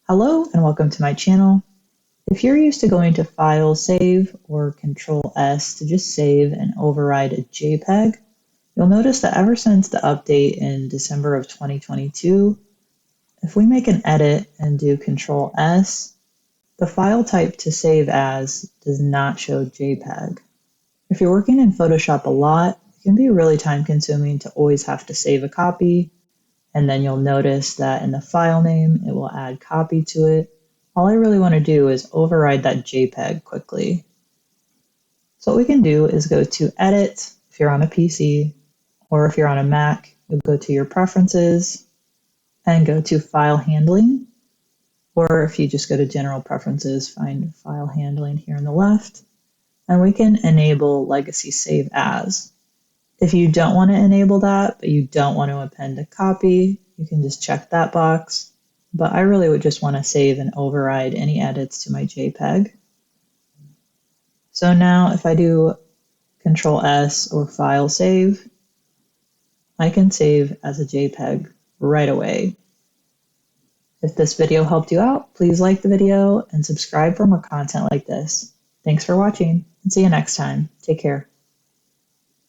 Hello and welcome to my channel. If you're used to going to File, Save, or Control S to just save and override a JPEG, you'll notice that ever since the update in December of 2022, if we make an edit and do Control S, the file type to save as does not show JPEG. If you're working in Photoshop a lot, it can be really time consuming to always have to save a copy, and then you'll notice that in the file name, it will add copy to it. All I really want to do is override that JPEG quickly. So what we can do is go to Edit if you're on a PC, or if you're on a Mac, you'll go to your Preferences and go to File Handling, or if you just go to General Preferences, find File Handling here on the left, and we can enable Legacy Save As. If you don't want to enable that, but you don't want to append a copy, you can just check that box. But I really would just want to save and override any edits to my JPEG. So now if I do Control S or File Save, I can save as a JPEG right away. If this video helped you out, please like the video and subscribe for more content like this. Thanks for watching and see you next time. Take care.